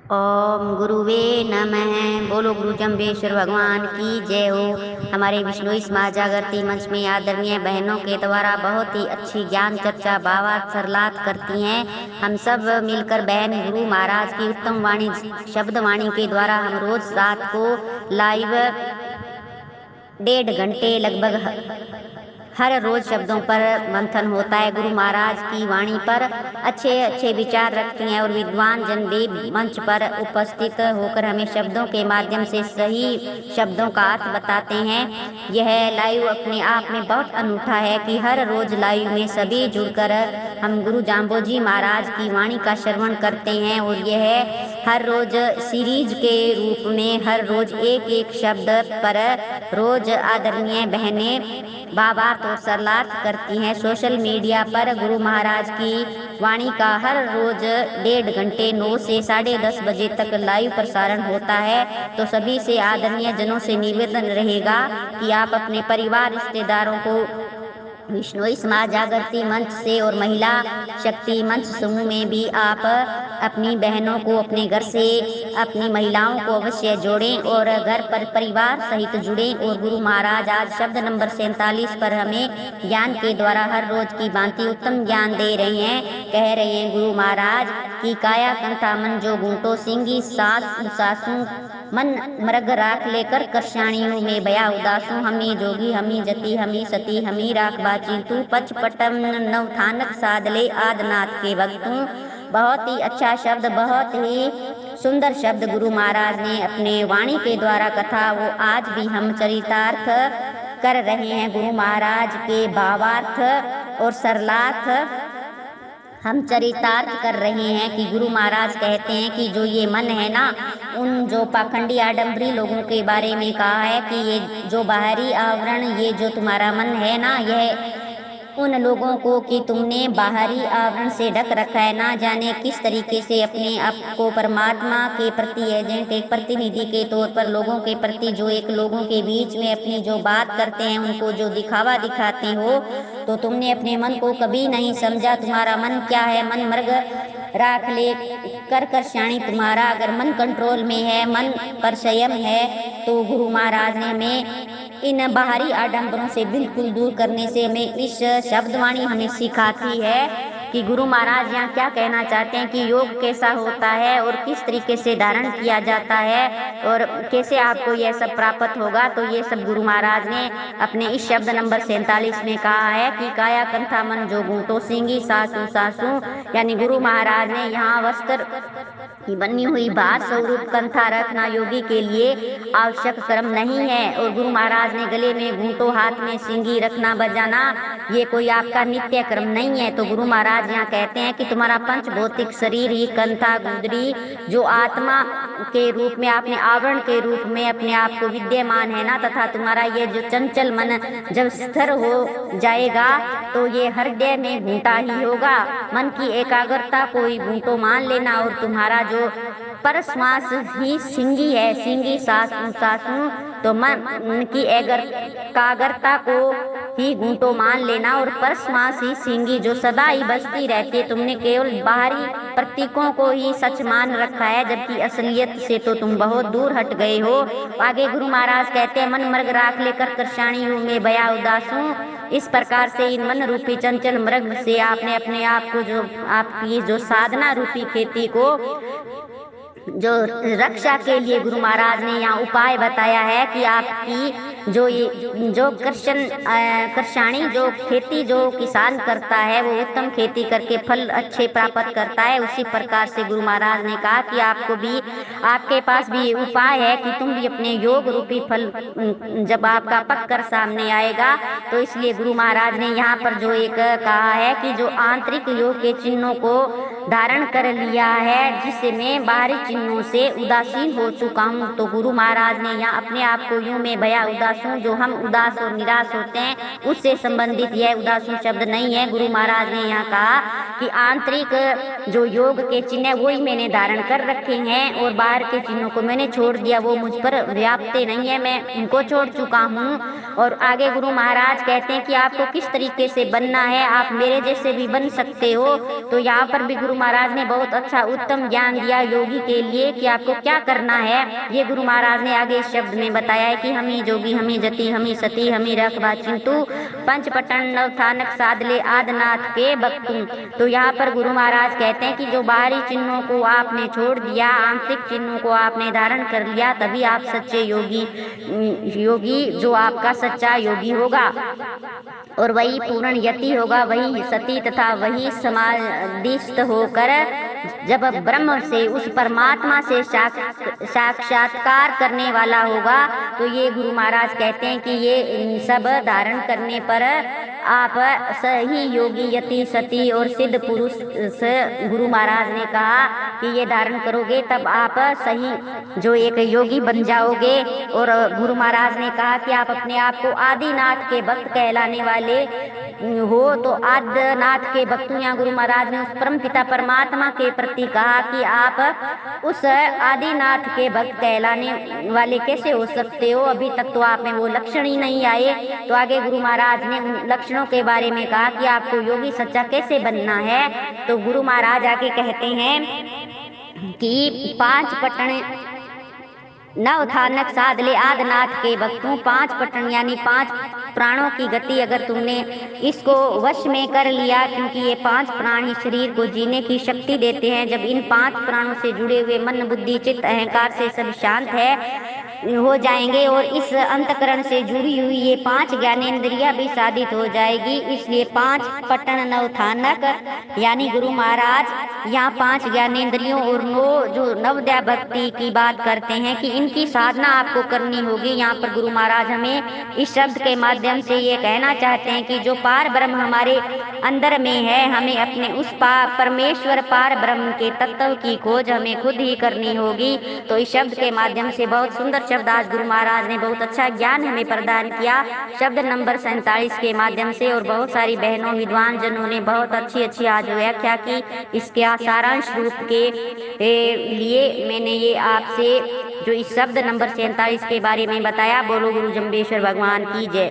ओम गुरुवे नमः। बोलो गुरु जम्बेश्वर भगवान की जय हो। हमारे विष्णु समाज जागृति मंच में आदरणीय बहनों के द्वारा बहुत ही अच्छी ज्ञान चर्चा भावार्थ सरलात करती हैं। हम सब मिलकर बहन गुरु महाराज की उत्तम वाणी शब्द वाणी के द्वारा हम रोज रात को लाइव 1.5 घंटे लगभग हर रोज शब्दों पर मंथन होता है। गुरु महाराज की वाणी पर अच्छे अच्छे विचार रखती हैं और विद्वान जन भी मंच पर उपस्थित होकर हमें शब्दों के माध्यम से सही शब्दों का अर्थ बताते हैं। यह लाइव अपने आप में बहुत अनूठा है कि हर रोज लाइव में सभी जुड़कर हम गुरु जाम्बोजी महाराज की वाणी का श्रवण करते हैं और यह हर रोज सीरीज के रूप में हर रोज एक एक शब्द पर रोज आदरणीय बहनें भावार्थ और सरलार्थ करती हैं। सोशल मीडिया पर गुरु महाराज की वाणी का हर रोज 1.5 घंटे 9 से 10:30 बजे तक लाइव प्रसारण होता है। तो सभी से आदरणीय जनों से निवेदन रहेगा कि आप अपने परिवार रिश्तेदारों को विष्णु समाज जागृति मंच से और महिला शक्ति मंच समूह में भी आप अपनी बहनों को अपने घर से अपनी महिलाओं को अवश्य जोड़ें और घर पर परिवार सहित जुड़ें। और गुरु महाराज आज शब्द नंबर 47 पर हमें ज्ञान के द्वारा हर रोज की भांति उत्तम ज्ञान दे रहे हैं। कह रहे हैं गुरु महाराज की काया कंठा मन जो गुंटो सिंगी सासू मन मृग राख लेकर करशाणियों में बया उदासू हमी जोगी हमी जति हमी सती हमी राख बाची तू पचपटम नवथानक साधले आदनाथ के भक्तू। बहुत ही अच्छा शब्द, बहुत ही सुंदर शब्द गुरु महाराज ने अपने वाणी के द्वारा कथा वो आज भी हम चरितार्थ कर रहे हैं। गुरु महाराज के भावार्थ और सरलार्थ हम चरितार्थ कर रहे हैं कि गुरु महाराज कहते हैं कि जो ये मन है ना, उन जो पाखंडी आडंबरी लोगों के बारे में कहा है कि ये जो बाहरी आवरण, ये जो तुम्हारा मन है ना, यह उन लोगों को कि तुमने बाहरी आवरण से ढक रखा है, ना जाने किस तरीके से अपने आप को परमात्मा के प्रति एजेंट, एक प्रतिनिधि के तौर पर लोगों के प्रति जो एक लोगों के बीच में अपनी जो बात करते हैं, उनको जो दिखावा दिखाते हो, तो तुमने अपने मन को कभी नहीं समझा। तुम्हारा मन क्या है? मन मृग राख ले कर श्याणी। तुम्हारा अगर मन कंट्रोल में है, मन पर संयम है, तो गुरु महाराज ने हमें इन बाहरी आडंबरों से बिल्कुल दूर करने से हमें इस शब्दवाणी हमें सिखाती है कि गुरु महाराज यहाँ क्या कहना चाहते हैं कि योग कैसा होता है और किस तरीके से धारण किया जाता है और कैसे आपको यह सब प्राप्त होगा। तो ये सब गुरु महाराज ने अपने इस शब्द नंबर 47 में कहा है कि काया कंथा मन जो गुंटो सिंगी सासू सासू, यानी गुरु महाराज ने यहाँ वस्त्र की बनी हुई बात स्वरूप कंथा रखना योगी के लिए आवश्यक कर्म नहीं है। और गुरु महाराज ने गले में घूंटो, हाथ में सिंगी रखना बजाना, ये कोई आपका नित्य कर्म नहीं है। तो गुरु महाराज यहाँ कहते हैं कि तुम्हारा पंच भौतिक शरीर ही कंथा गुदरी जो आत्मा के रूप में, अपने आवरण के रूप में अपने आप को विद्यमान है ना, तथा तुम्हारा ये जो चंचल मन जब स्थिर हो जाएगा तो ये हृदय में घूंटा ही होगा। मन की एकाग्रता को ही घूंटो मान लेना और तुम्हारा जो परश्वास ही सिंगी है, सिंगी सासू सासू, तो मन की एकाग्रता को ही घूंटो मान लेना और परश्वास ही सिंगी जो सदा ही बसती रहती है। तुमने केवल बाहरी प्रतीकों को ही सच मान रखा है, जबकि असलियत से तो तुम बहुत दूर हट गए हो। आगे गुरु महाराज कहते हैं मन मृग राख लेकर करशाणियों में बया उदासू। इस प्रकार से इन मन रूपी चंचल मृग से आपने अपने आप को, जो आपकी जो साधना रूपी खेती को जो रक्षा के लिए गुरु महाराज ने यहाँ उपाय बताया है कि आपकी जो कृषाणी जो खेती जो किसान करता है वो उत्तम खेती करके फल अच्छे प्राप्त करता है। उसी प्रकार से गुरु महाराज ने कहा कि आपको भी, आपके पास भी उपाय है कि तुम भी अपने योग रूपी फल जब आपका पक कर सामने आएगा, तो इसलिए गुरु महाराज ने यहाँ पर जो एक कहा है कि जो आंतरिक योग के चिन्हों को धारण कर लिया है, जिससे मैं बाहरी चिन्हों से उदासीन हो चुका हूँ। तो गुरु महाराज ने यहाँ अपने आप को यूं में भया उदासीन उदास हूँ। जो हम उदास और निराश होते हैं उससे संबंधित यह उदास हूँ शब्द नहीं है। गुरु महाराज ने यहाँ कहा कि आंतरिक जो योग के चिन्ह है वही मैंने धारण कर रखे हैं और बाहर के चिन्हों को मैंने छोड़ दिया, वो मुझ पर व्याप्त नहीं है, मैं उनको छोड़ चुका हूँ। और आगे गुरु महाराज कहते हैं कि आपको किस तरीके से बनना है, आप मेरे जैसे भी बन सकते हो। तो यहाँ पर भी गुरु महाराज ने बहुत अच्छा उत्तम ज्ञान दिया योगी के लिए कि आपको क्या करना है। ये गुरु महाराज ने आगे इस शब्द में बताया है कि हमी जोगी हमी जति हमी सती हमी रखबा चिंतु पंचपटन नवथानक साधले आदनाथ के बक्तुम। तो यहाँ पर गुरु महाराज कहते हैं कि जो बाहरी चिन्हों को आपने छोड़ दिया, आंतरिक चिन्हों को आपने धारण कर लिया, तभी आप सच्चे योगी जो आपका सच्चा योगी होगा और वही पूर्ण यति होगा, वही सती तथा वही समाधिस्थ होकर जब ब्रह्म से उस परमात्मा से साक्षात्कार करने वाला होगा। तो ये गुरु महाराज कहते हैं कि ये सब धारण करने पर आप सही योगी यति सती और सिद्ध पुरुष से गुरु महाराज ने कहा कि ये धारण करोगे तब आप सही जो एक योगी बन जाओगे। और गुरु महाराज ने कहा कि आप अपने आप को आदिनाथ के भक्त कहलाने वाले हो। तो आदिनाथ के भक्त, यहाँ गुरु महाराज ने उस परम पिता परमात्मा के प्रति कहा कि आप उस आदिनाथ के भक्त कहलाने वाले कैसे हो सकते हो, अभी तक तो आप में वो लक्षण ही नहीं आए। तो आगे गुरु महाराज ने उन लक्षणों के बारे में कहा कि आपको योगी सच्चा कैसे बनना है। तो गुरु महाराज आगे कहते हैं कि 5 पटन नवथानक साधले आदनाथ के भक्तों, 5 पटन यानी 5 प्राणों की गति अगर तुमने इसको वश में कर लिया, क्योंकि ये 5 प्राण ही शरीर को जीने की शक्ति देते हैं। जब इन 5 प्राणों से जुड़े हुए मन बुद्धि चित्त अहंकार से सब शांत हो जाएंगे और इस अंतकरण से जुड़ी हुई ये 5 ज्ञानेंद्रियां भी साधित हो जाएगी। इसलिए 5 पटन नवथानक यानी गुरु महाराज यहाँ 5 ज्ञानेंद्रियों और 9 जो नवोदय भक्ति की बात करते हैं कि इनकी साधना आपको करनी होगी। यहाँ पर गुरु महाराज हमें इस शब्द के माध्यम से ये कहना चाहते हैं कि जो पार ब्रह्म हमारे अंदर में है, हमें अपने उस परमेश्वर पार ब्रह्म के तत्व की खोज हमें खुद ही करनी होगी। तो इस शब्द के माध्यम से बहुत सुंदर शब्द आज गुरु महाराज ने बहुत अच्छा ज्ञान हमें प्रदान किया शब्द नंबर 47 के माध्यम से। और बहुत सारी बहनों विद्वान जनों ने बहुत अच्छी आज व्याख्या की। इसके सारांश रूप के लिए मैंने ये आपसे जो इस शब्द नंबर 47 के बारे में बताया। बोलो गुरु जम्बेश्वर भगवान की जय।